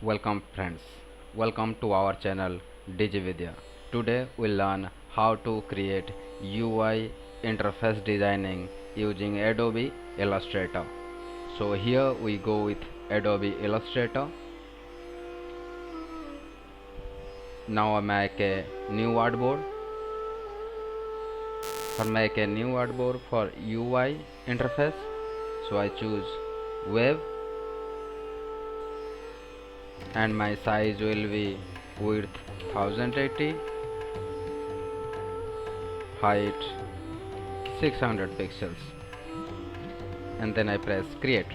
Welcome friends. Welcome to our channel DigiVidya. Today we'll learn how to create UI interface designing using Adobe Illustrator. So here we go with Adobe Illustrator. Now I make a new artboard. For make a new artboard for UI interface, so I choose wave and my size will be width 1080, height 600 pixels, and then I press create.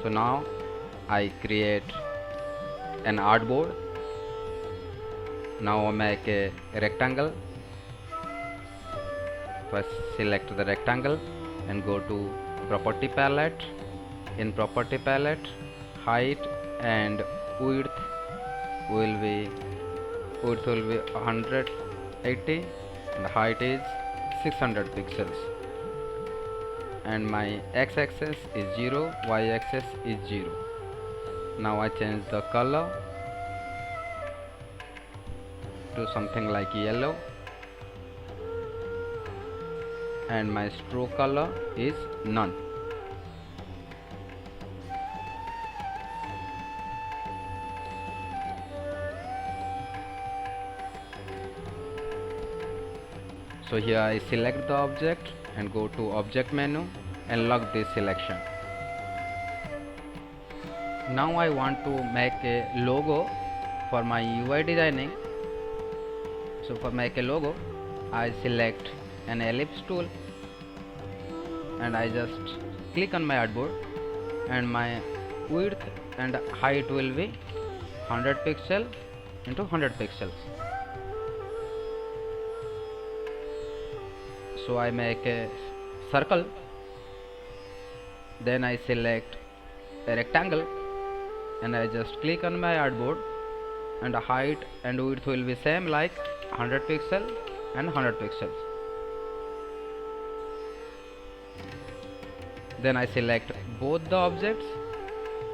So now I create an artboard. Now I make a rectangle. First select the rectangle and go to property palette. In property palette, height and width will be 180 and height is 600 pixels, and my x-axis is 0, y-axis is 0. Now I change the color to something like yellow, and my stroke color is none. So here I select the object and go to object menu and lock this selection. Now I want to make a logo for my UI designing. So for make a logo, I select an ellipse tool and I just click on my artboard, and my width and height will be 100 pixel into 100 pixels. So I make a circle, then I select a rectangle and I just click on my artboard, and the height and width will be same like 100 pixel and 100 pixels. Then I select both the objects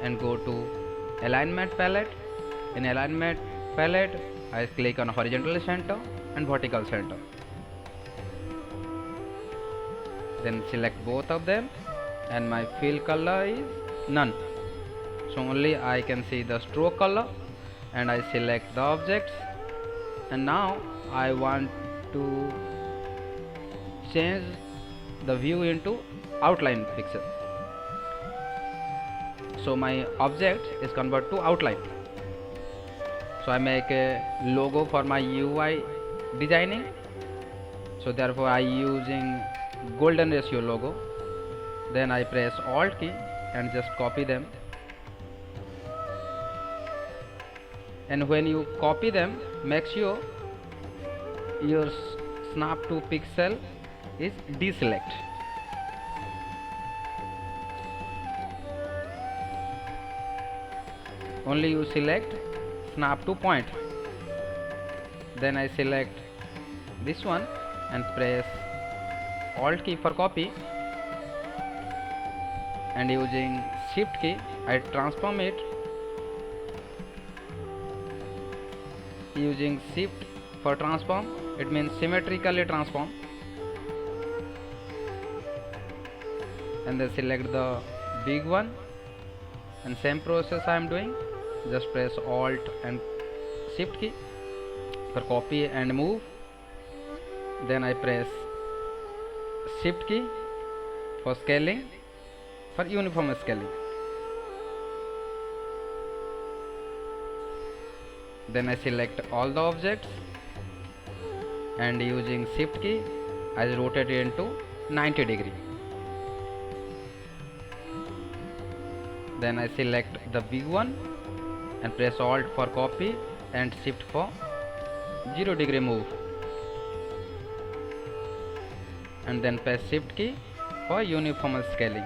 and go to alignment palette. In alignment palette, I click on horizontal center and vertical center. Then select both of them, and my fill color is none. So only I can see the stroke color, and I select the objects, and now I want to change the view into outline pixel. So my object is converted to outline. So I make a logo for my UI designing. So therefore I using golden ratio logo. Then I press alt key and just copy them. And when you copy them, make sure your snap to pixel is deselect. Only you select snap to point. Then I select this one and press alt key for copy, and using shift key I transform it. Using shift for transform, it means symmetrically transform, and then select the big one, and same process I am doing. Just press alt and shift key for copy and move. Then I press shift key for scaling, for uniform scaling. Then I select all the objects, and using shift key I rotate it into 90 degree. Then I select the big one and press alt for copy and shift for 0 degree move, and then press shift key for uniform scaling.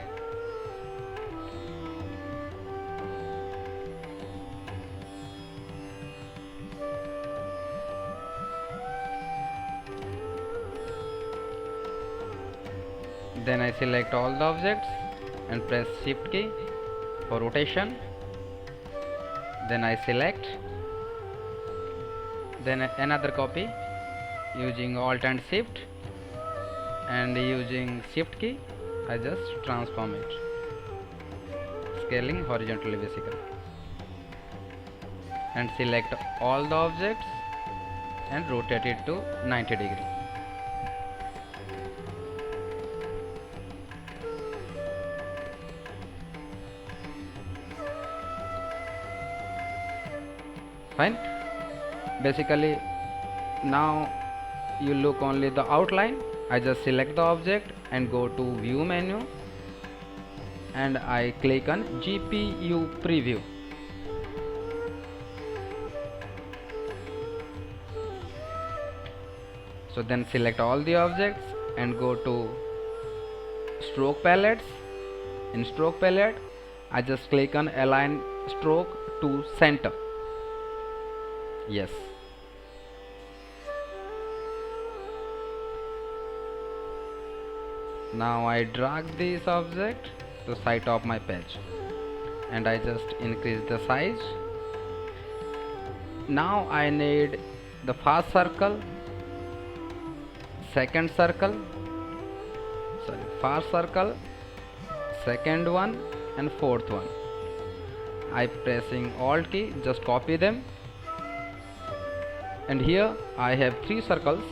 Then I select all the objects and press shift key for rotation then I select, then another copy using Alt and Shift, and using Shift key I just transform it, scaling horizontally basically, and select all the objects and rotate it to 90 degree. Fine. Basically now you look only the outline. I just select the object and go to view menu, and I click on GPU preview. So then select all the objects and go to stroke palettes. In stroke palette I just click on align stroke to center. Yes. Now I drag this object to side of my page, and I just increase the size. Now I need the first circle, second circle, first circle, second one, and fourth one. I pressing Alt key, just copy them, and here I have 3 circles.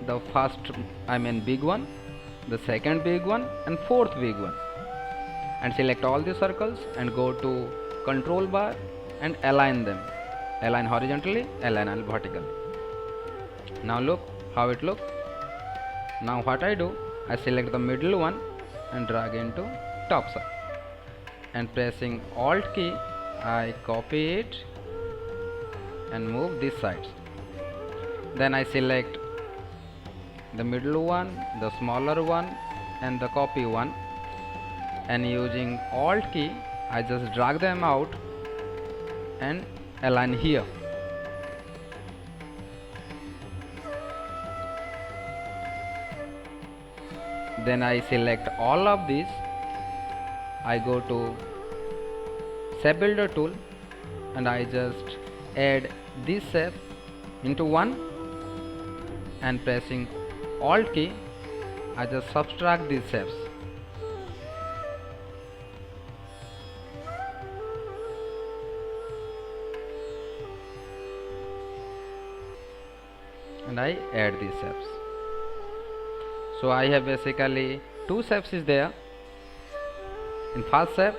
The first, big one, the second big one, and fourth big one. And select all the circles and go to control bar and align them. Align horizontally, align vertically. Now look how it looks. Now what I do, I select the middle one and drag into top side. And pressing Alt key, I copy it and move this sides. Then I select the middle one, the smaller one, and the copy one, and using Alt key I just drag them out and align here. Then I select all of these. I go to shape builder tool and I just add this shape into one, and pressing Alt key I just subtract these shapes. And I add these shapes. So I have basically 2 shapes is there. In first shape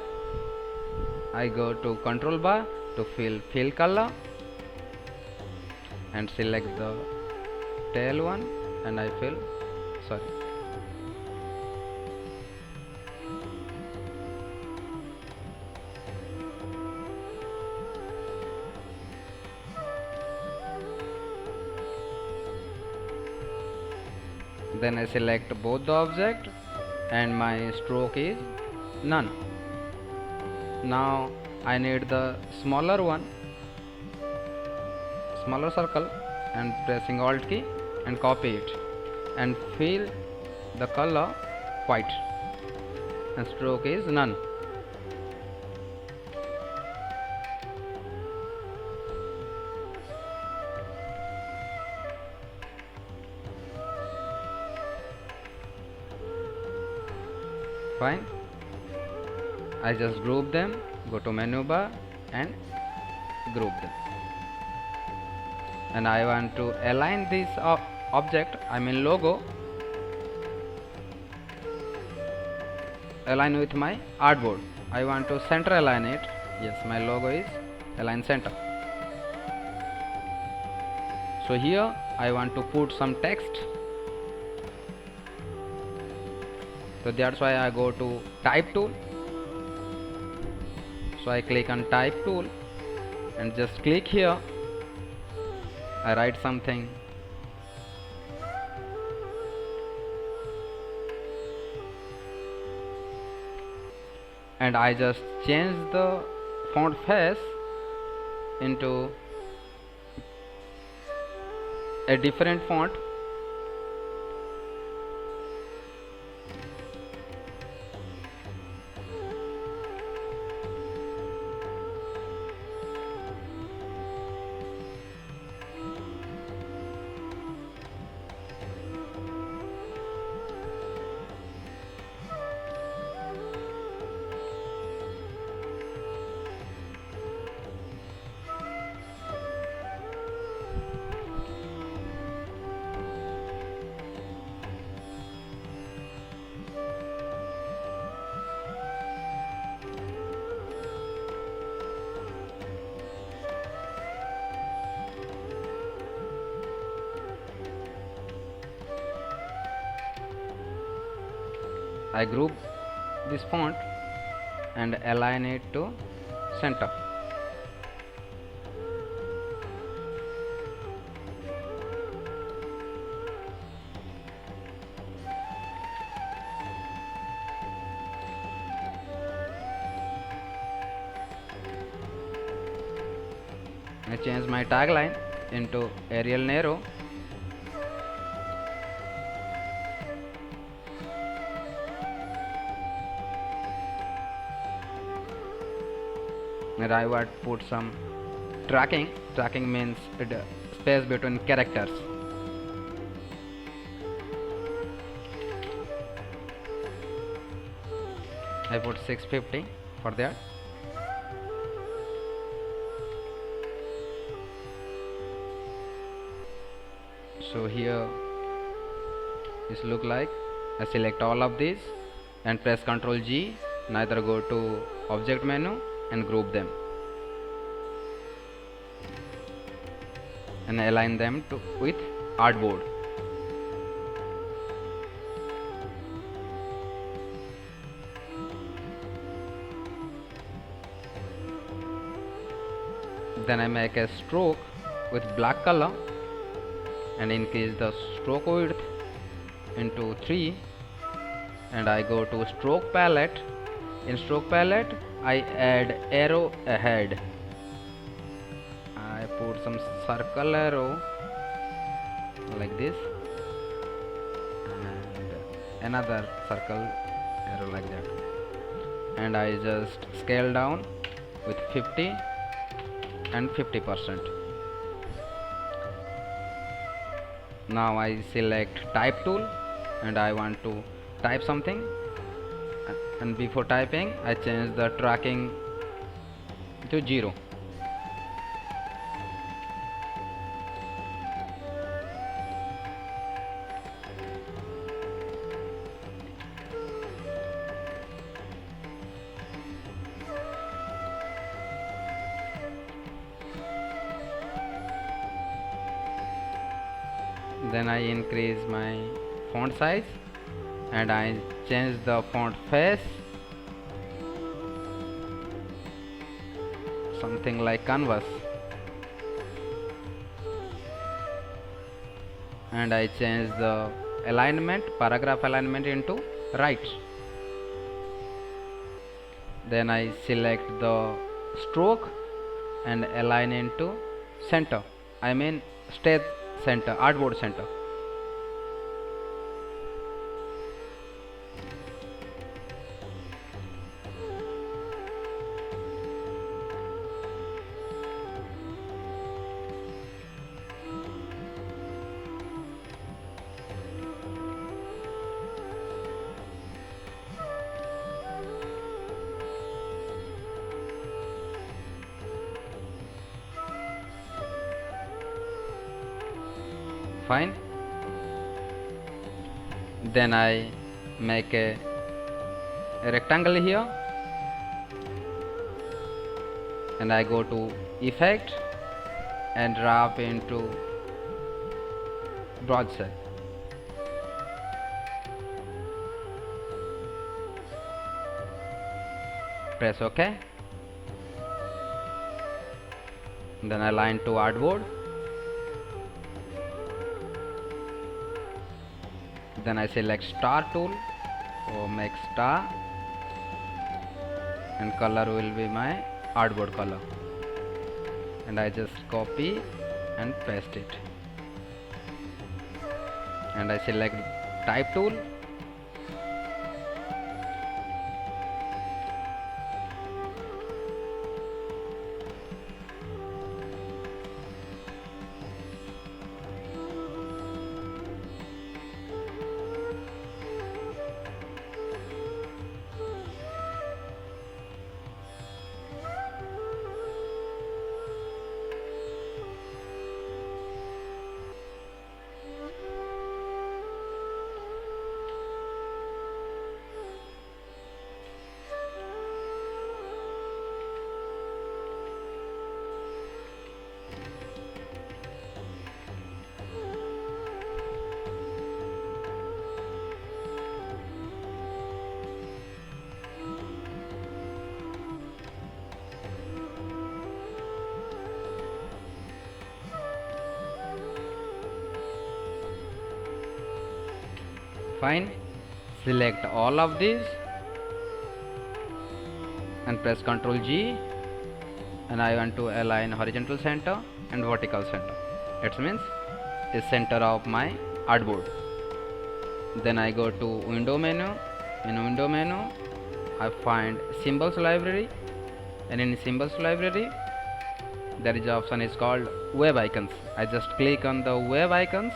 I go to control bar to fill color and select the tail one, and I fill, then I select both the object and my stroke is none. Now I need the smaller one, smaller circle, and pressing Alt key and copy it and fill the color white, and stroke is none. Fine. I just group them, go to menu bar and group them. And I want to align this object, logo, align with my artboard. I want to center align it. Yes, my logo is align center. So here I want to put some text. So that's why I go to type tool. So I click on type tool and just click here. I write something. And I just change the font face into a different font. I group this font and align it to center. I change my tagline into Arial Narrow. And I would put some tracking. Tracking means space between characters. I put 650 for that. So here this look like. I select all of these and press Ctrl G. Neither go to object menu and group them and align them with artboard. Then I make a stroke with black color and increase the stroke width into 3, and I go to stroke palette. In stroke palette I add arrow ahead. I put some circle arrow like this and another circle arrow like that, and I just scale down with 50 and 50%. Now I select type tool and I want to type something, and before typing I change the tracking to 0. Then I increase my font size and I change the font face, something like canvas, and I change the alignment, paragraph alignment into right. Then I select the stroke and align into center, I mean stage center, artboard center. Fine. Then I make a rectangle here and I go to effect and wrap into broad cell. Press OK. Then I align to artboard. Then I select star tool or make star, and color will be my artboard color, and I just copy and paste it, and I select type tool. Fine. Select all of these and press Ctrl G, and I want to align horizontal center and vertical center. It means the center of my artboard. Then I go to window menu. In window menu I find symbols library, and in symbols library there is option is called web icons. I just click on the web icons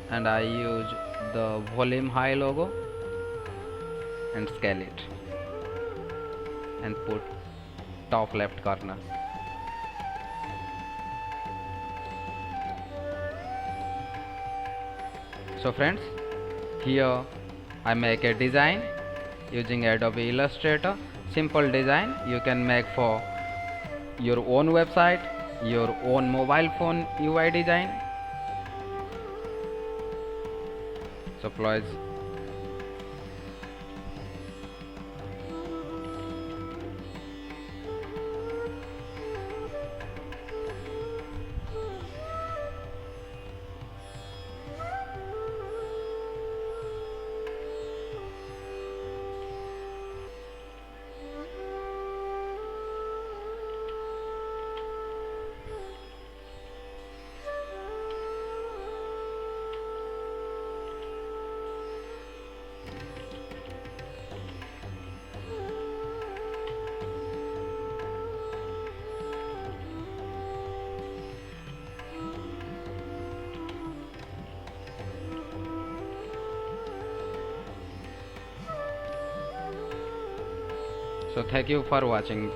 and I use the volume high logo and scale it and put top left corner. So friends, here I make a design using Adobe Illustrator. Simple design you can make for your own website, your own mobile phone UI design. So please so thank you for watching